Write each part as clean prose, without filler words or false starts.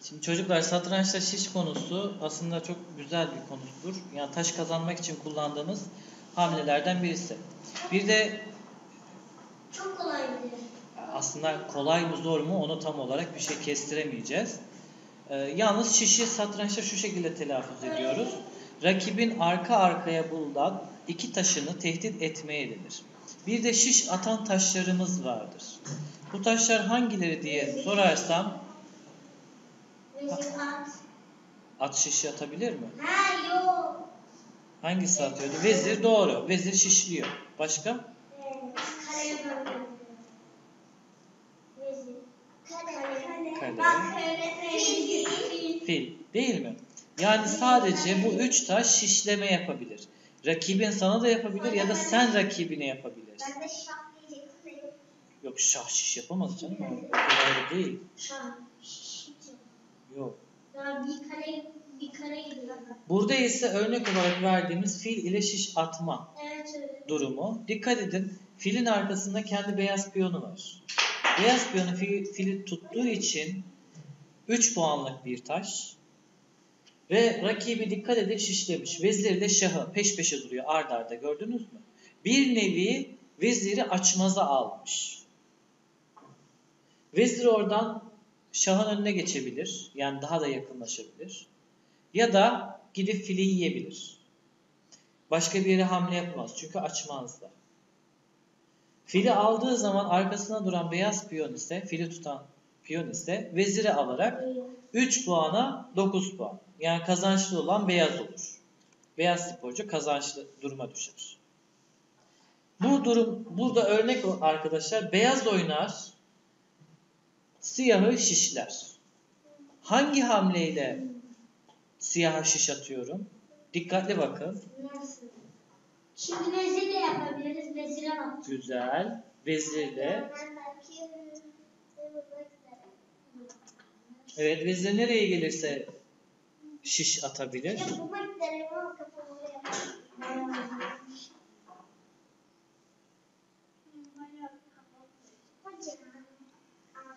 Şimdi çocuklar, satrançta şiş konusu aslında çok güzel bir konudur. Yani taş kazanmak için kullandığımız hamlelerden birisi. Bir de çok kolaydır. aslında kolay mı zor mu onu tam olarak bir şey kestiremeyeceğiz. Yalnız şişi satrançta şu şekilde telaffuz ediyoruz. Rakibin arka arkaya bulunan iki taşını tehdit etmeye denir. Bir de şiş atan taşlarımız vardır. Bu taşlar hangileri diye sorarsam at şişi atabilir mi? Ha yok. Hangisi atıyordu? Vezir doğru. Vezir şişliyor. Başka? Kale. Fil. Değil mi? Yani sadece bu üç taş şişleme yapabilir. Rakibin sana da yapabilir ya da sen rakibine yapabilirsin. Ben de şah diyecektim. Yok, şah şiş yapamaz canım. O kadar değil. Şah şiş. Yok. Ya bir kare gidiyor. Burada ise örnek olarak verdiğimiz fil ile şiş atma durumu. Dikkat edin, filin arkasında kendi beyaz piyonu var. Beyaz piyonu fili tuttuğu için 3 puanlık bir taş. Ve rakibi dikkat edin şişlemiş. Vezir ile şahı peş peşe duruyor ard arda, gördünüz mü? Bir nevi veziri açmaza almış. Vezir oradan şahın önüne geçebilir. Yani daha da yakınlaşabilir. Ya da gidip fili yiyebilir. Başka bir yere hamle yapamaz. Çünkü açmazlar. Fili aldığı zaman arkasına duran beyaz piyon ise, fili tutan piyon ise veziri alarak 3 puana 9 puan. Yani kazançlı olan beyaz olur. Beyaz sporcu kazançlı duruma düşer. Bu durum burada örnek arkadaşlar. Beyaz oynar, siyahı şişler. Hangi hamleyle siyaha şiş atıyorum? Dikkatli bakın. Nasıl? Şimdi vezirle yapabiliriz. Vezire bak. Güzel. Vezirle. Evet, vezir nereye gelirse şiş atabilir.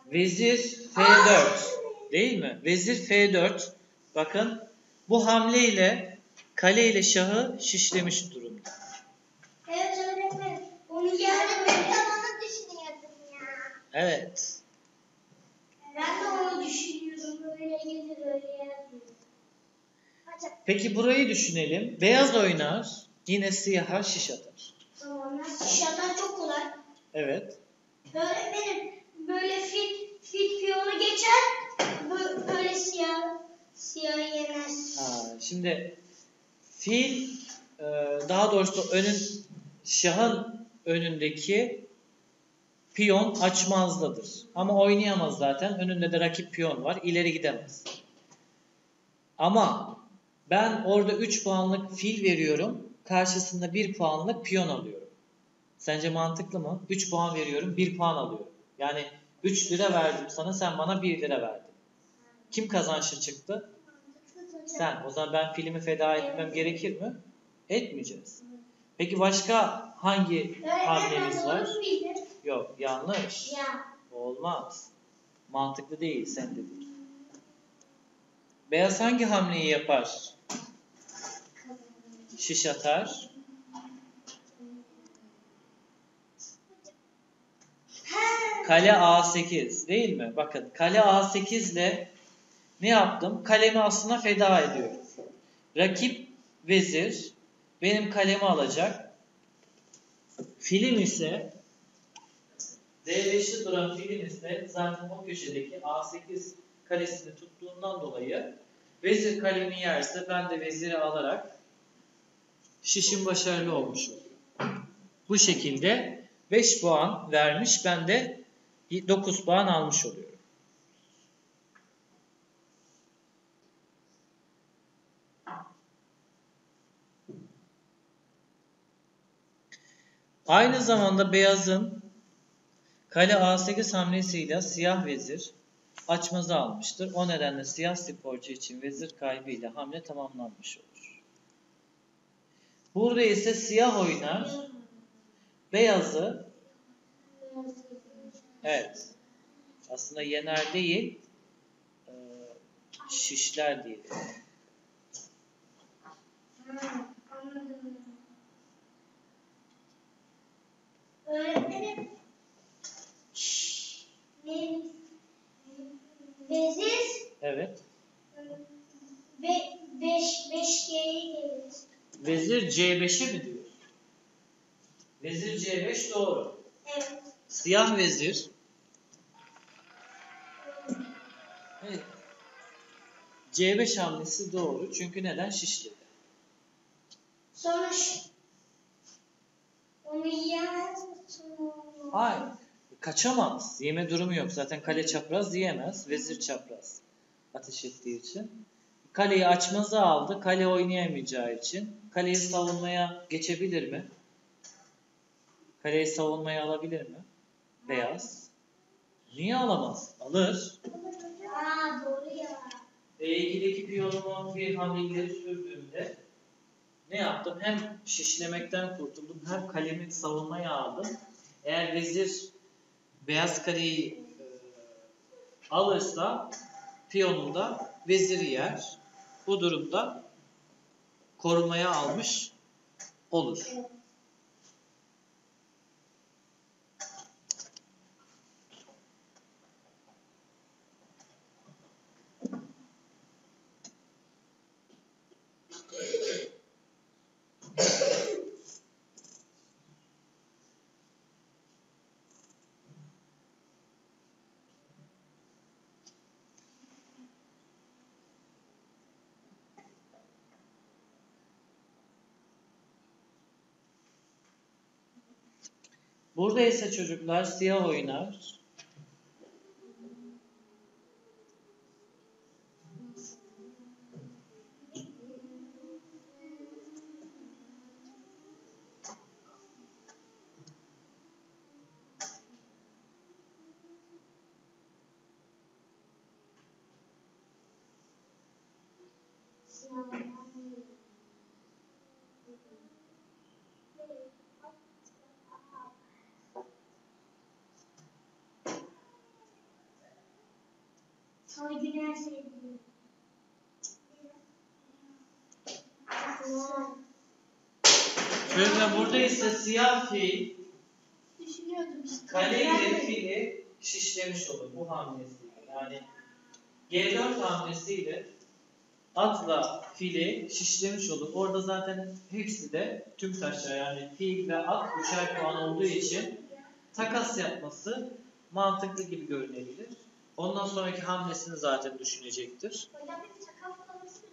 Vezir F4. Değil mi? Vezir F4. Bakın bu hamleyle kale ile şahı şişlemiş durumda. Evet öğretmenim. Onu yarın ben onu düşünüyordum ya. Evet. Ben de onu düşünüyordum. Öyle gelir öyle yazıyor. Peki burayı düşünelim. Beyaz oynar, yine siyaha şiş atar. Tamam. Şiş atan çok kolay. Evet. Öğretmenim böyle fil piyonu geçer. Böyle siyah yemez. Şimdi fil daha doğrusu şahın önündeki piyon açmazdadır. Ama oynayamaz zaten. Önünde de rakip piyon var. İleri gidemez. Ama ben orada 3 puanlık fil veriyorum. Karşısında 1 puanlık piyon alıyorum. Sence mantıklı mı? 3 puan veriyorum, 1 puan alıyorum. Yani 3 lira verdim sana, sen bana 1 lira verdin. Kim kazançlı çıktı? Sen. O zaman ben filmi feda etmem gerekir mi? Etmeyeceğiz. Peki başka hangi hamlemiz var? Yok, yanlış. Olmaz. Mantıklı değil, sen dedin. Beyaz hangi hamleyi yapar? Şiş atar. Kale A8 değil mi? Bakın kale A8 ile ne yaptım? Kalemi aslında feda ediyorum. Rakip vezir benim kalemi alacak. Filim ise D5'te duran filim ise zaten o köşedeki A8 kalesini tuttuğundan dolayı vezir kalemi yerse ben de veziri alarak şişim başarılı olmuş oluyor. Bu şekilde 5 puan vermiş, ben de 9 puan almış oluyorum. Aynı zamanda beyazın kale A8 hamlesiyle siyah vezir açmazı almıştır. O nedenle siyah sporcu için vezir kaybıyla hamle tamamlanmış olur. Burada ise siyah oynar, beyazı aslında yener değil, şişler diyelim. Anladım. Öğretmenim. Ne? Vezir Evet. ve 5G'yi gelir. Vezir C5'e mi diyor? Vezir C5 doğru. Evet. Siyah vezir. Evet. C5 hamlesi doğru. Çünkü neden? Şişledi. Sonuç. Onu yiyemez misin? Hayır. Kaçamaz. Yeme durumu yok. Zaten kale çapraz yiyemez. Vezir çapraz ateş ettiği için. Kaleyi açmaza aldı. Kale oynayamayacağı için. Kaleyi savunmaya geçebilir mi? Kaleyi savunmaya alabilir mi? Beyaz. Niye alamaz? Alır. Doğru ya. E2'deki piyonumu bir hamle ileri sürdüğümde ne yaptım? Hem şişlemekten kurtuldum hem kalemi savunmaya aldım. Eğer vezir beyaz kaleyi alırsa piyonum da veziri yer. Bu durumda korumaya almış olur. Burada ise çocuklar siyah oynar. Soygun her şeyi biliyor. Çocuklar burada ise siyah fil Düşünüyordum işte. kale ile fili şişlemiş olur bu hamlesiyle. Yani G4 hamlesiyle atla fili şişlemiş olur. Orada zaten hepsi de tüm taşlar yani fil ve at üçer puan olduğu için takas yapması mantıklı gibi görünebilir. Ondan sonraki hamlesini zaten düşünecektir. Hocam bir takas konusu